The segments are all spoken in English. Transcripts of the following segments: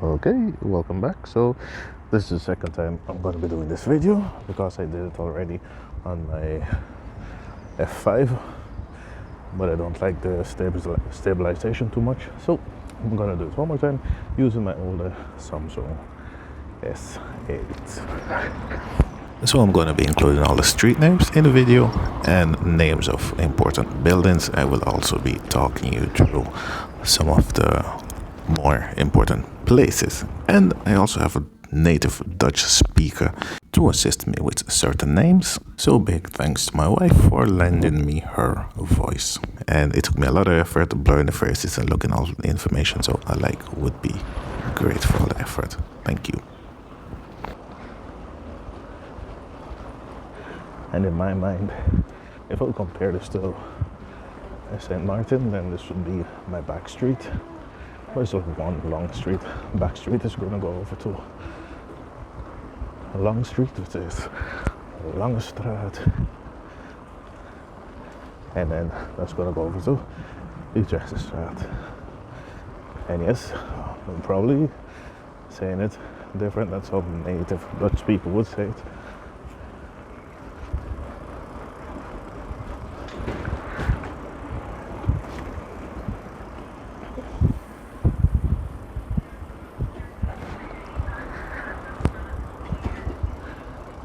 Okay, welcome back. So this is the second time I'm going to be doing this video because I did it already on my F5, but I don't like the stabilization too much, so I'm going to do it one more time using my older Samsung S8. So I'm going to be including all the street names in the video and names of important buildings. I will also be talking you through some of the more important places, and I also have a native Dutch speaker to assist me with certain names, so big thanks to my wife for lending me her voice. And it took me a lot of effort to blur the faces and look in all the information, so I would be grateful for the effort. Thank you. And in my mind, if I compare this to St. Martin, then this would be my back street. There's like one long street. Back street is going to go over to a long street, which is Lange Straat. And then that's going to go over to Utrechtse Straat. And yes, I'm probably saying it different. That's how native Dutch people would say it.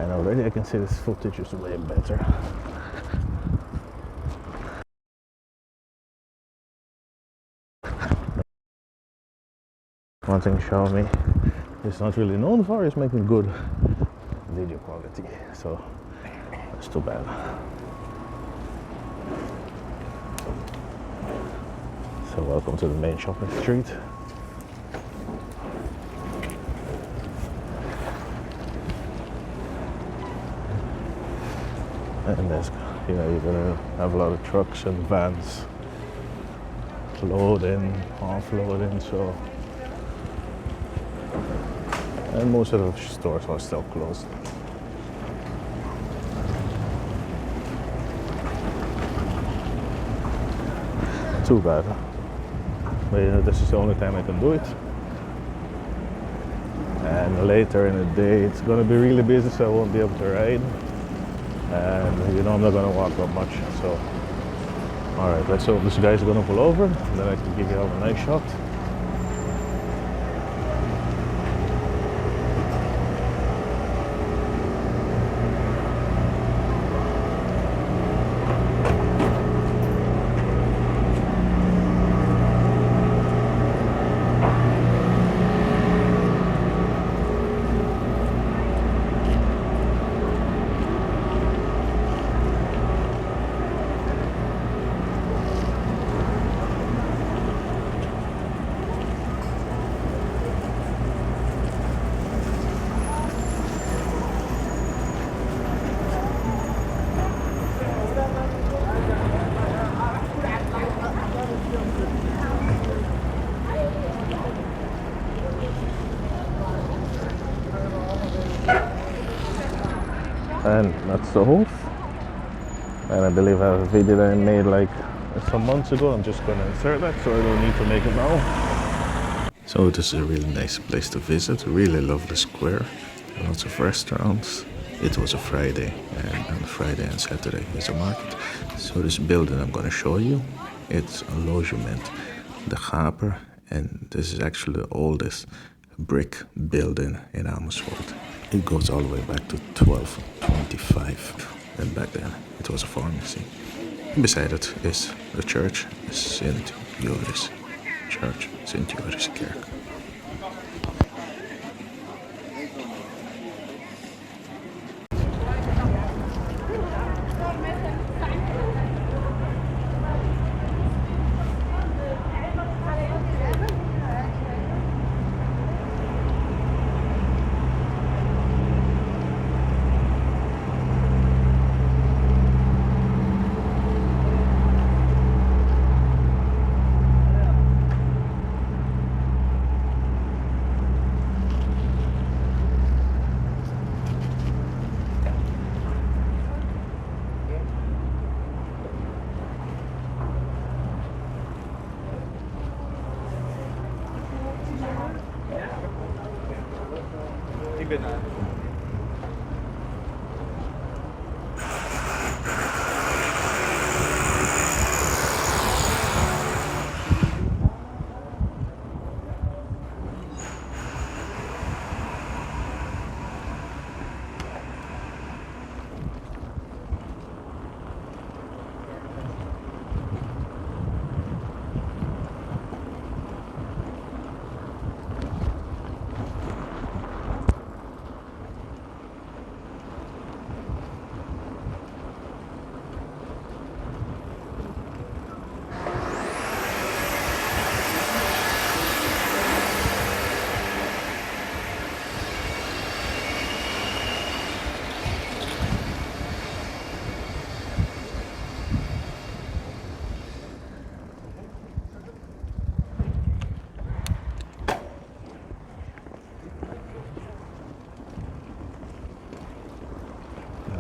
And already I can see this footage is way better. One thing Xiaomi is not really known for is making good video quality, so that's too bad. So welcome to the main shopping street. And there's, you're gonna have a lot of trucks and vans load in, offload in, so. And most of the stores are still closed. Too bad. But this is the only time I can do it. And later in the day it's gonna be really busy, so I won't be able to ride. And I'm not gonna walk up much, so alright, let's hope this guy's gonna pull over, and then I can give you all a nice shot. And that's the Hof. And I believe I have a video that I made like some months ago. I'm just gonna insert that, so I don't need to make it now. So this is a really nice place to visit. Really lovely square. Lots of restaurants. It was a Friday, and on Friday and Saturday is a market. So this building I'm gonna show you, it's a logement, De Gaper, and this is actually the oldest brick building in Amersfoort. It goes all the way back to 1225, and back then it was a pharmacy. And beside it is the church, Sint Joris Church, Sint Joris Kerk. binnen.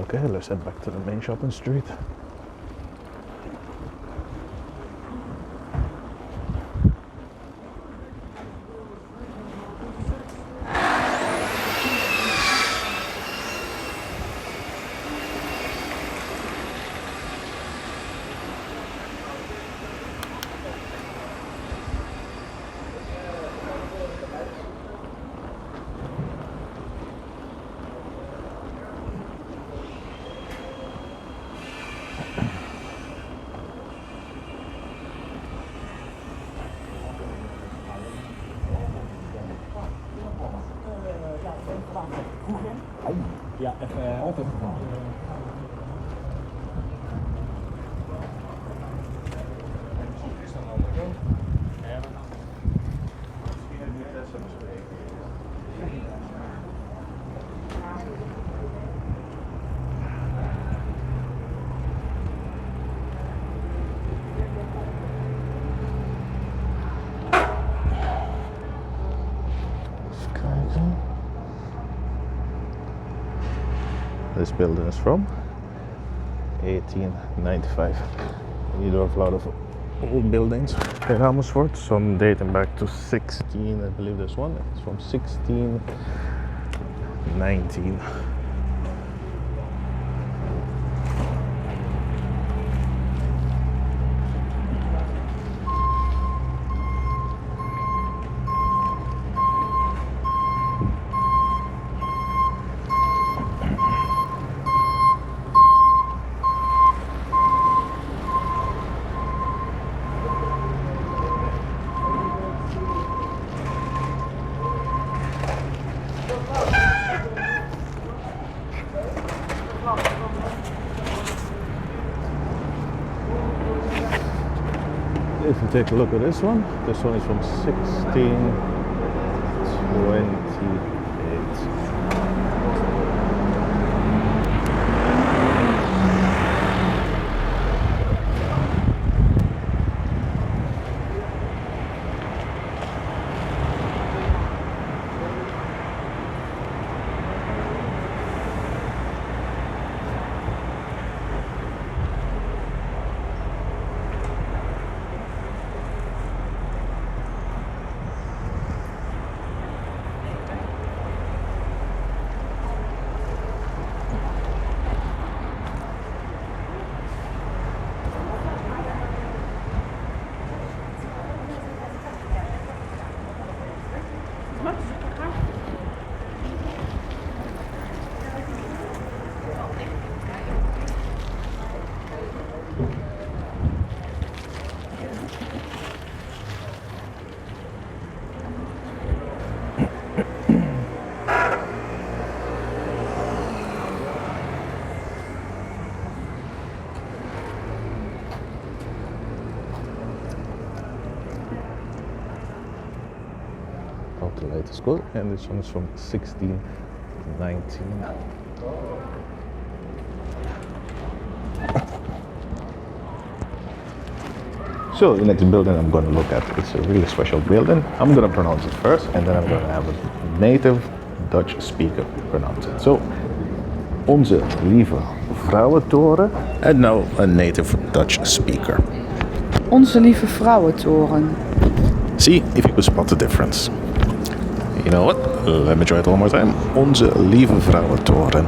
Okay, let's head back to the main shopping street. Ja, even altijd gedaan. Is dan al zo? Ja, we gaan. Even kijken. This building is from 1895. You do have a lot of old buildings in Amersfoort, some dating back to 16, I believe this one is from 1619. If you take a look at this one is from 1628. The latest code, and this one is from 1619. So the next building I'm going to look at, it's a really special building. I'm going to pronounce it first, and then I'm going to have a native Dutch speaker pronounce it. So, Onze Lieve Vrouwentoren, and now a native Dutch speaker. Onze Lieve Vrouwentoren. See if you could spot the difference. You know what? Let me try it one more time. Onze Lieve Vrouwentoren.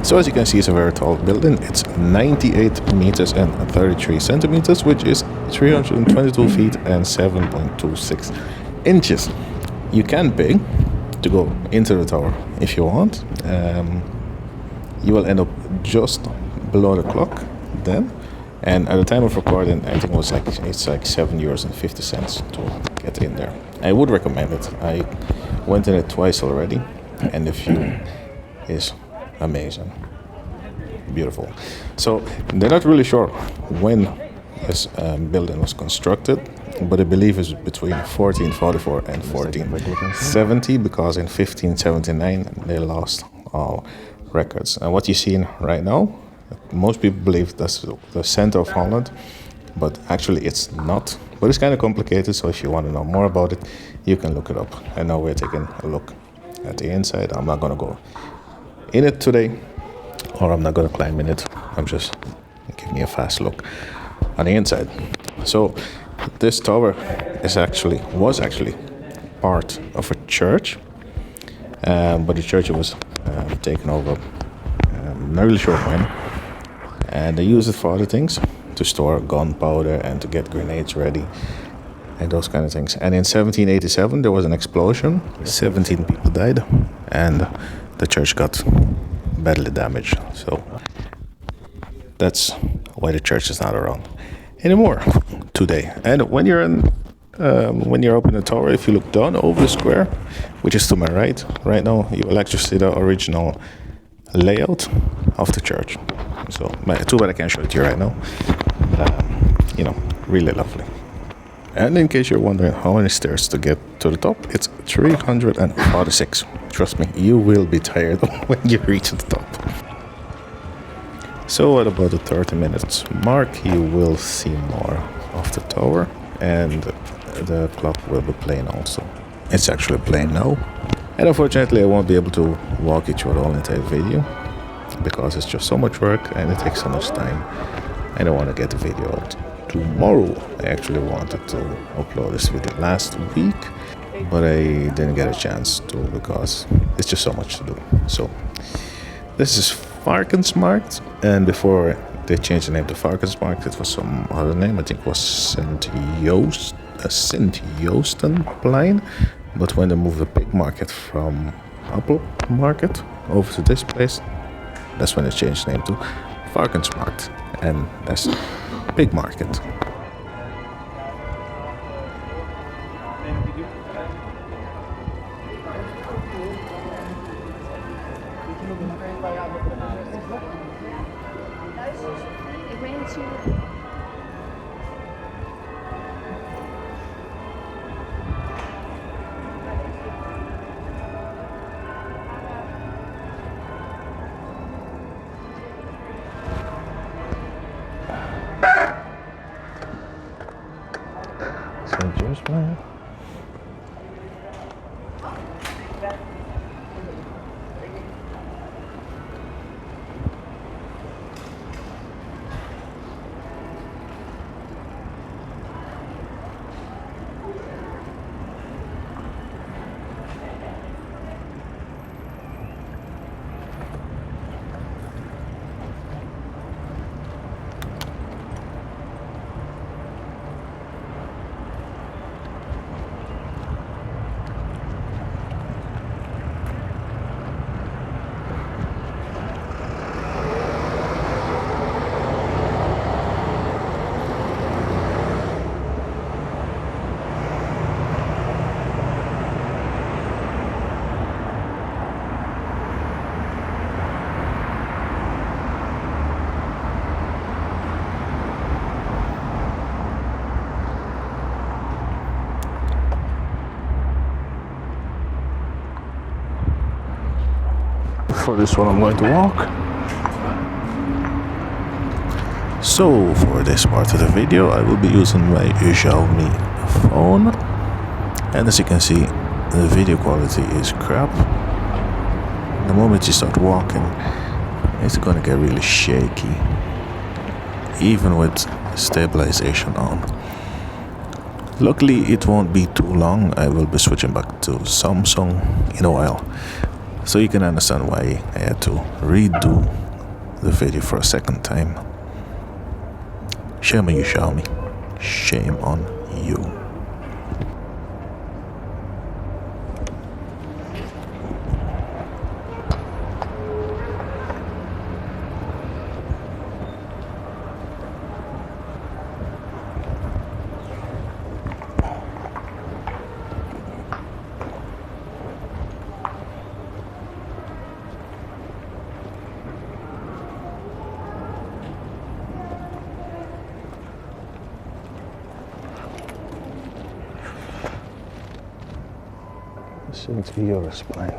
So as you can see, it's a very tall building. It's 98 meters and 33 centimeters, which is 322 feet and 7.26 inches. You can pay to go into the tower if you want. You will end up just below the clock then. And at the time of recording, I think it's like €7.50 to get in there. I would recommend it. I went in it twice already, and the view is amazing, beautiful. So they're not really sure when this building was constructed, but I believe it's between 1444 and 1470, because in 1579 they lost all records. And what you're seeing right now, most people believe that's the center of Holland, but actually it's not. But it's kind of complicated, so if you want to know more about it, you can look it up. And now we're taking a look at the inside. I'm not going to go in it today, or I'm not going to climb in it. I'm just giving you a fast look on the inside. So this tower was actually part of a church, but the church was taken over. I'm not really sure when. And they use it for other things, to store gunpowder and to get grenades ready and those kind of things. And in 1787 there was an explosion, 17 people died, and the church got badly damaged. So that's why the church is not around anymore today. And when you're up in the tower, if you look down over the square, which is to my right now, you will actually see the original layout of the church. So too bad I can't show it to you right now. Really lovely. And in case you're wondering how many stairs to get to the top, it's 346. Trust me, you will be tired when you reach the top. So at about the 30 minutes mark, you will see more of the tower, and the clock will be playing also. It's actually playing now. And unfortunately I won't be able to walk you through the whole entire video, because it's just so much work and it takes so much time. I don't want to get the video out tomorrow. I actually wanted to upload this video last week, but I didn't get a chance to, because it's just so much to do. So this is Varkensmarkt, and before they changed the name to Varkensmarkt, it was some other name. I think it was Sint-Joostenplein. But when they moved the pig market from Apple Market over to this place, that's when they changed the name to Varkensmarkt, and that's pig market. St. For this one I'm going to walk. So for this part of the video I will be using my Xiaomi phone, and as you can see the video quality is crap. The moment you start walking it's gonna get really shaky, even with stabilization on. Luckily, it won't be too long. I will be switching back to Samsung in a while. So you can understand why I had to redo the video for a second time. Shame on you, Xiaomi. Shame on you. Seems to be your spine.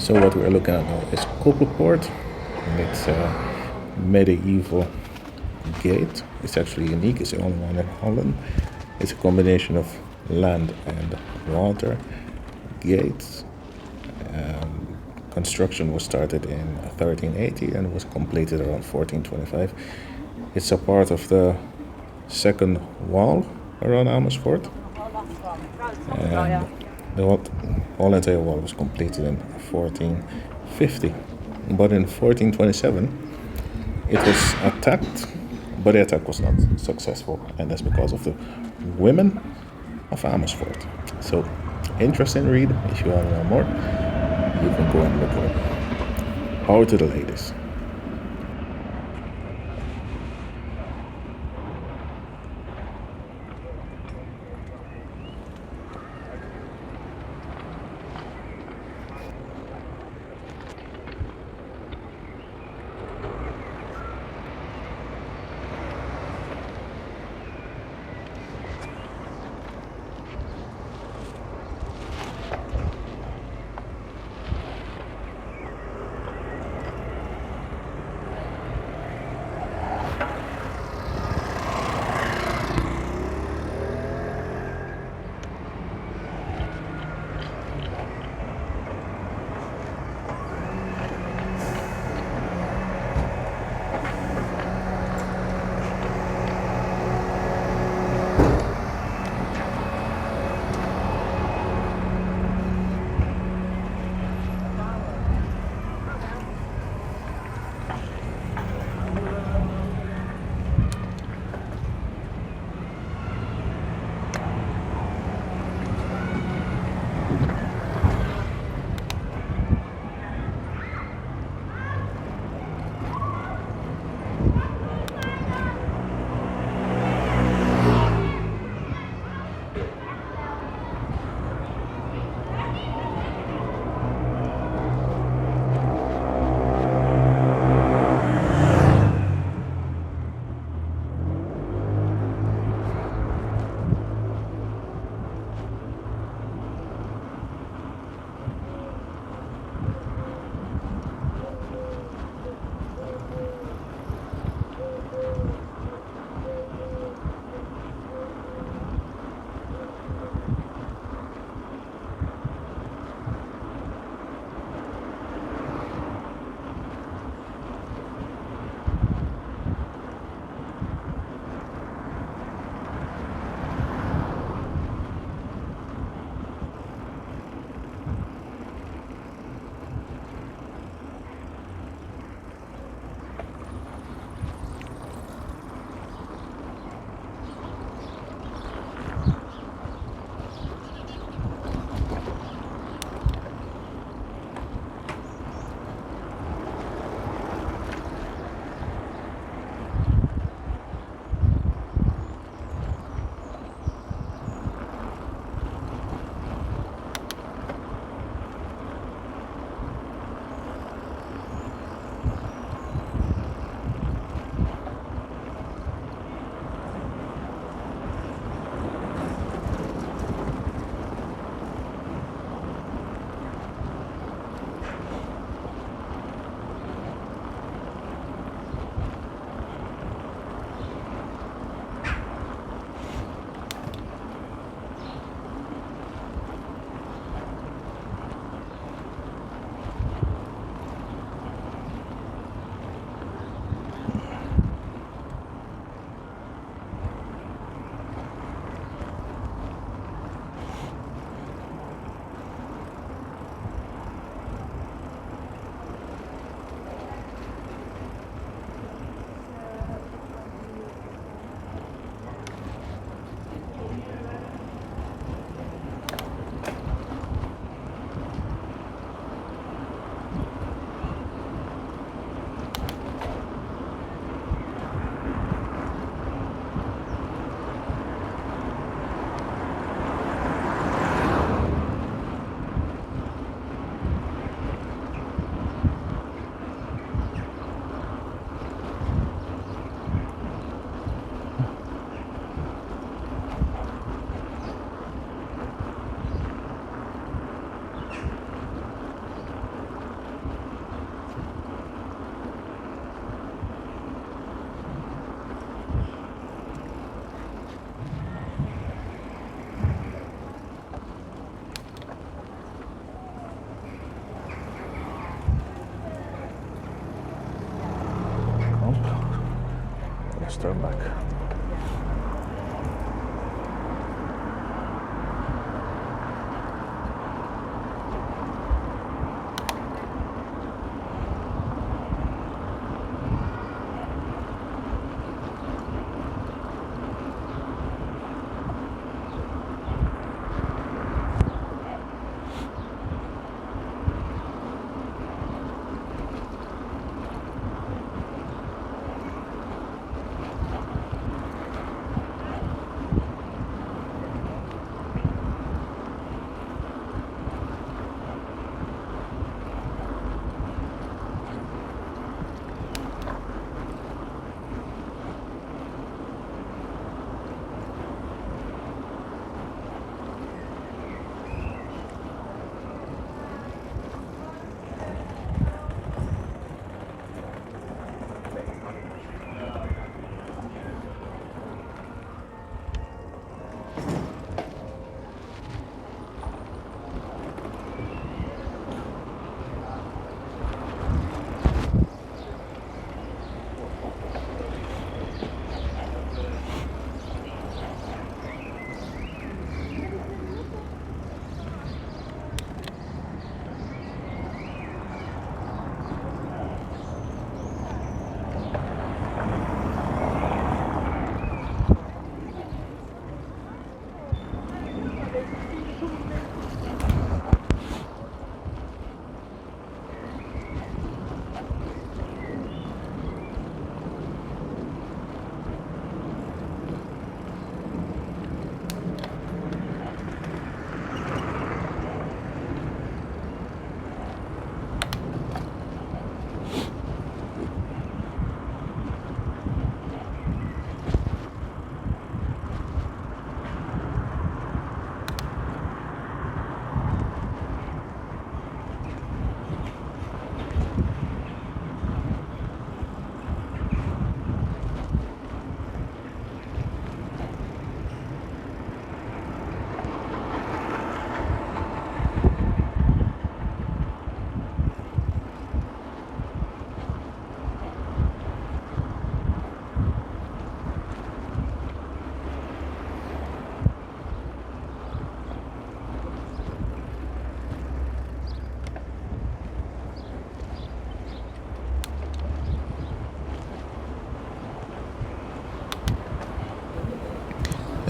So what we're looking at now is Koppelpoort. It's a medieval gate. It's actually unique. It's the only one in Holland. It's a combination of land and water gates. Construction was started in 1380 and was completed around 1425. It's a part of the second wall around Amersfoort. And the whole entire wall was completed in 1450. But in 1427 it was attacked, but the attack was not successful, and that's because of the women of Amersfoort. So, interesting read. If you want to know more, you can go and look it up. Power to the ladies. jump. Let's turn back.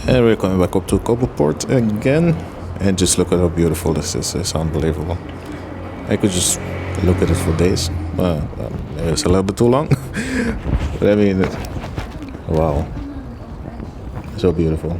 And we're coming back up to Cobbleport again. And just look at how beautiful this is. It's unbelievable. I could just look at it for days. It's a little bit too long. But I mean, wow. So beautiful.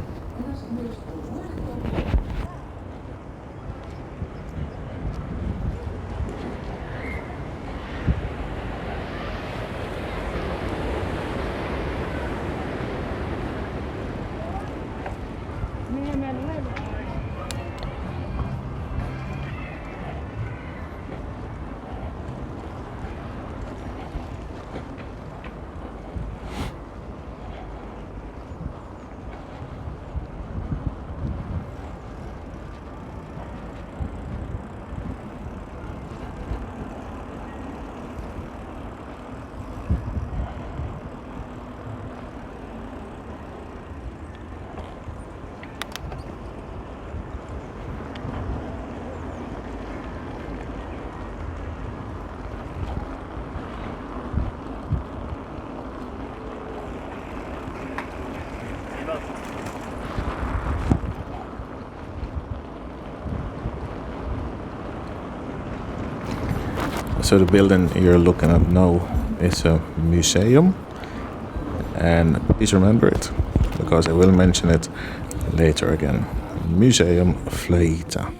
So the building you're looking at now is a museum, and please remember it because I will mention it later again. Museum Vleita.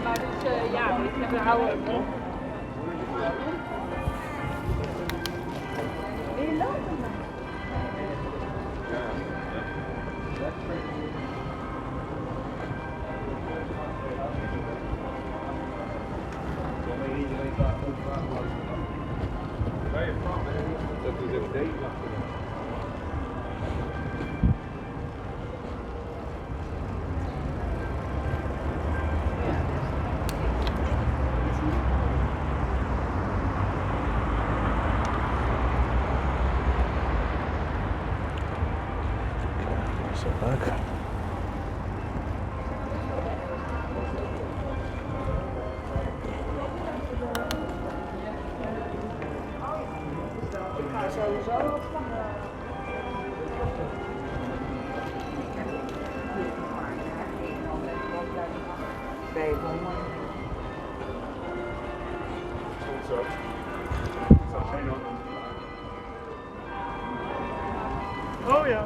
Maar dus ja, we houden. Wil je lopen? Dat is een deel. So back. Ik ga sowieso wat van. Zo. Oh ja.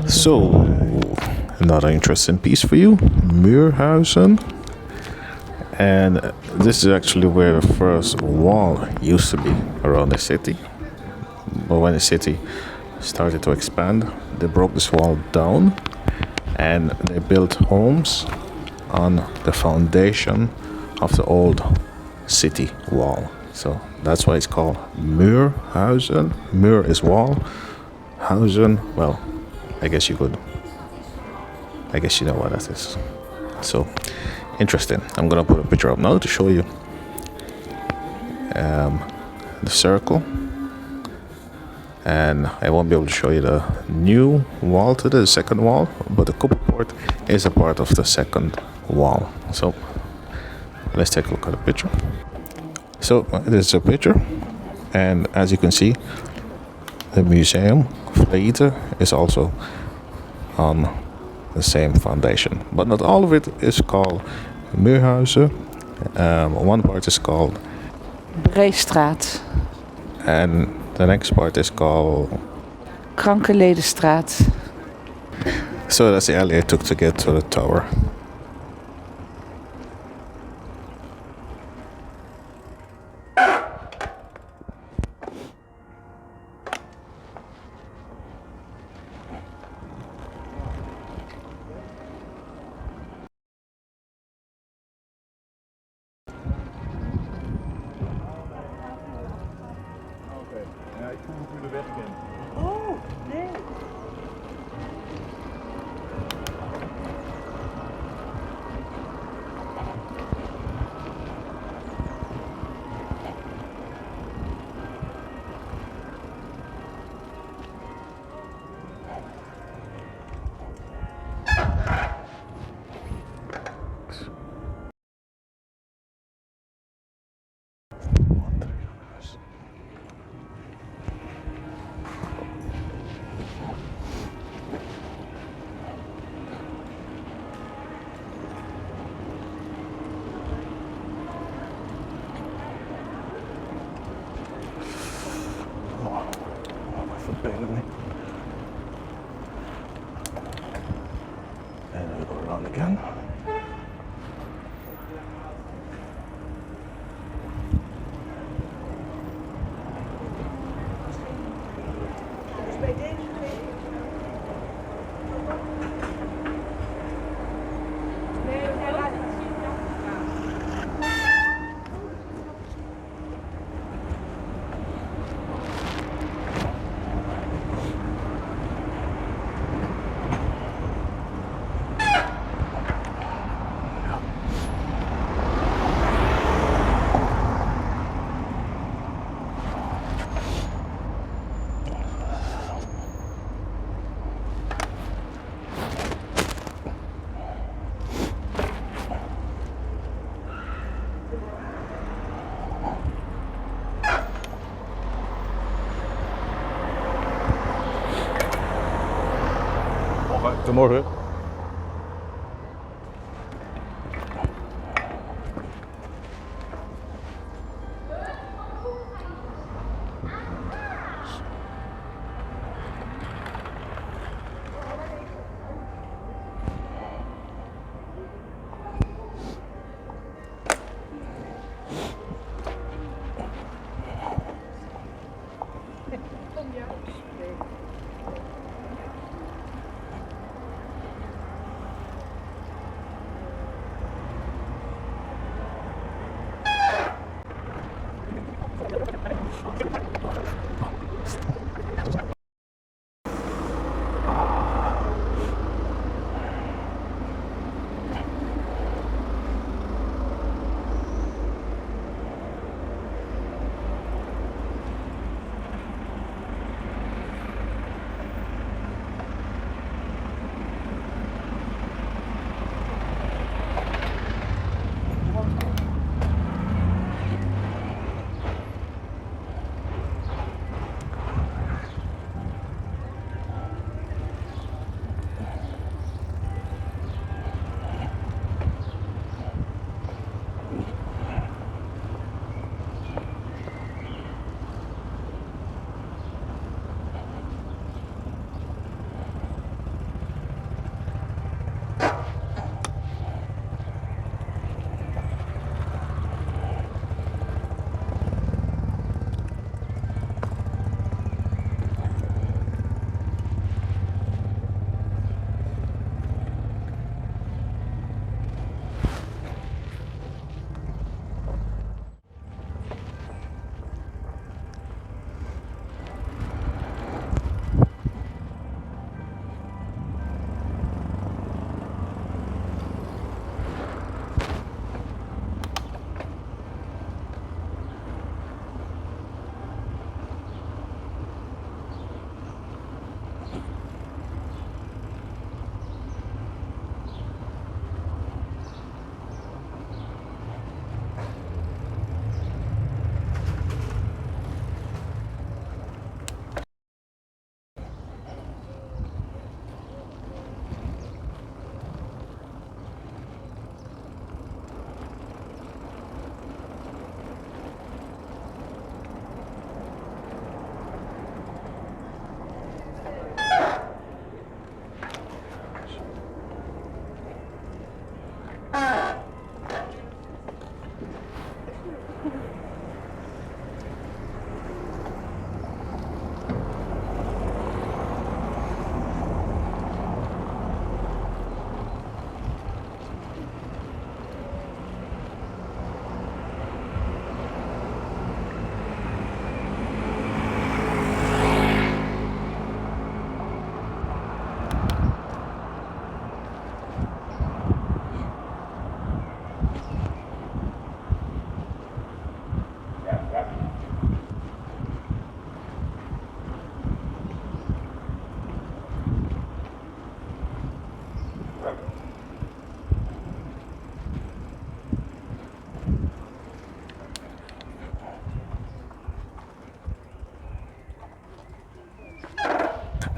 So, another interesting piece for you, Muurhuizen. And this is actually where the first wall used to be around the city. But when the city started to expand, they broke this wall down and they built homes on the foundation of the old city wall. So that's why it's called Muurhuizen. Muur is wall. Huizen, well, I guess you know what that is. So interesting. I'm gonna put a picture up now to show you the circle, and I won't be able to show you the new wall to the second wall, but the Koppelpoort is a part of the second wall. So let's take a look at the picture. So this is a picture, and as you can see, the museum Vleuten is also on the same foundation, but not all of it is called Muurhuizen. One part is called Breestraat. and the next part is called Krankenledenstraat. So that's the alley I took to get to the tower. down again. Goedemorgen.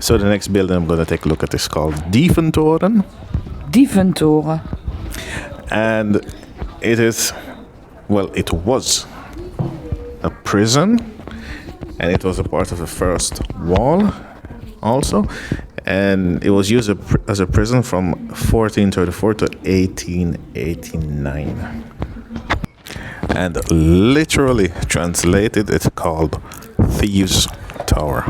So the next building I'm going to take a look at is called Dieventoren. Dieventoren. And it is, well, it was a prison, and it was a part of the first wall also. and it was used as a prison from 1434 to 1889. And literally translated, it's called Thieves' Tower.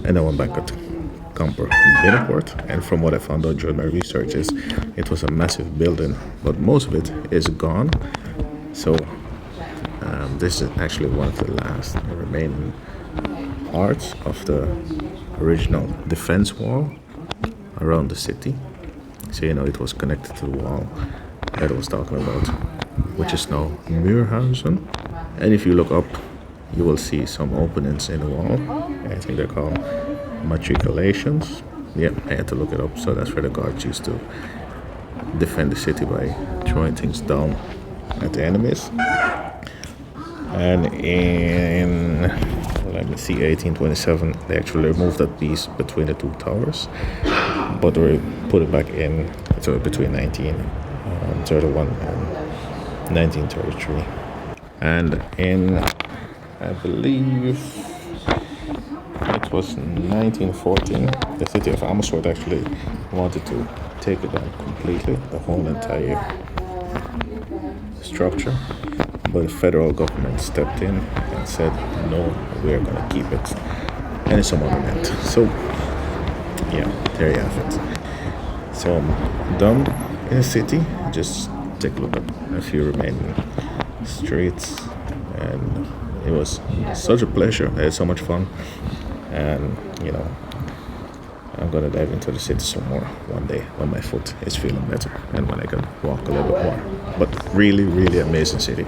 And I went back at Binnenport, and from what I found out during my research is it was a massive building, but most of it is gone. So this is actually one of the last remaining parts of the original defense wall around the city. So it was connected to the wall that I was talking about, which is now Muurhuizen. And if you look up, you will see some openings in the wall. I think they're called matriculations. Yeah, I had to look it up. So that's where the guards used to defend the city by throwing things down at the enemies. And in, let me see, 1827, they actually removed that piece between the two towers, but they put it back in, so between 1931 and 1933. And in, I believe it was 1914, the city of Amersfoort actually wanted to take it down completely, the whole entire structure. But the federal government stepped in and said, no, we're going to keep it. And it's a monument. So, yeah, there you have it. So I'm done in the city. Just take a look at a few remaining streets. And it was such a pleasure. I had so much fun. And, I'm going to dive into the city some more one day when my foot is feeling better and when I can walk a little bit more. But really, really amazing city.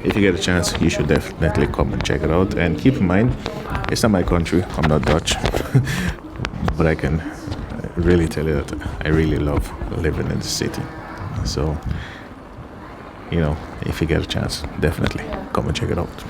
If you get a chance, you should definitely come and check it out. And keep in mind, it's not my country. I'm not Dutch. But I can really tell you that I really love living in the city. So, if you get a chance, definitely come and check it out.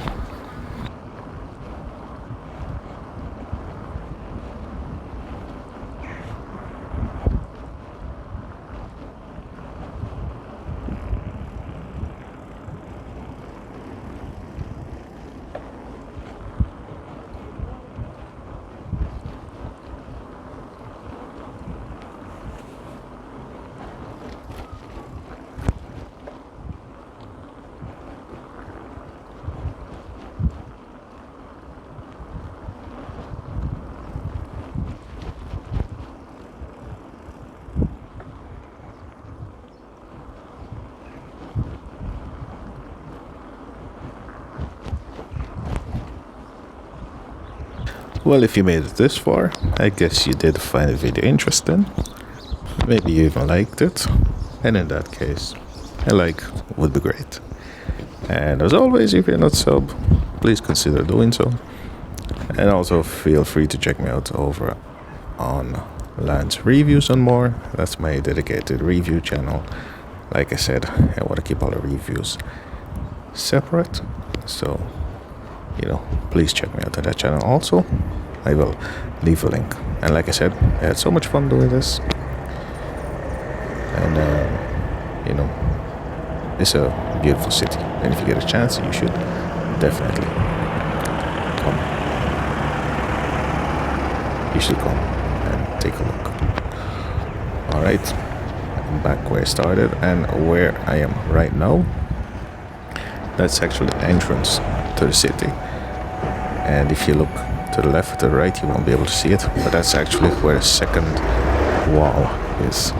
Well, if you made it this far, I guess you did find the video interesting. Maybe you even liked it. And in that case, a like would be great. And as always, if you're not sub, please consider doing so. And also feel free to check me out over on Lance-planes&more. That's my dedicated review channel. Like I said, I want to keep all the reviews separate. So, please check me out on that channel also. I will leave a link. And like I said, I had so much fun doing this. And, it's a beautiful city. And if you get a chance, you should definitely come. You should come and take a look. Alright, I'm back where I started and where I am right now. That's actually the entrance to the city. And if you look to the left or to the right, you won't be able to see it, but that's actually where the second wall is.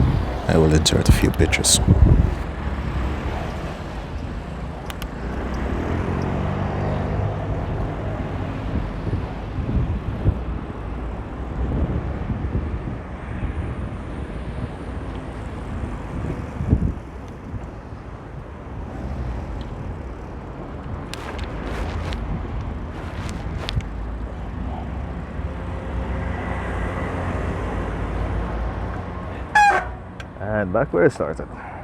I will insert a few pictures. And back where I started.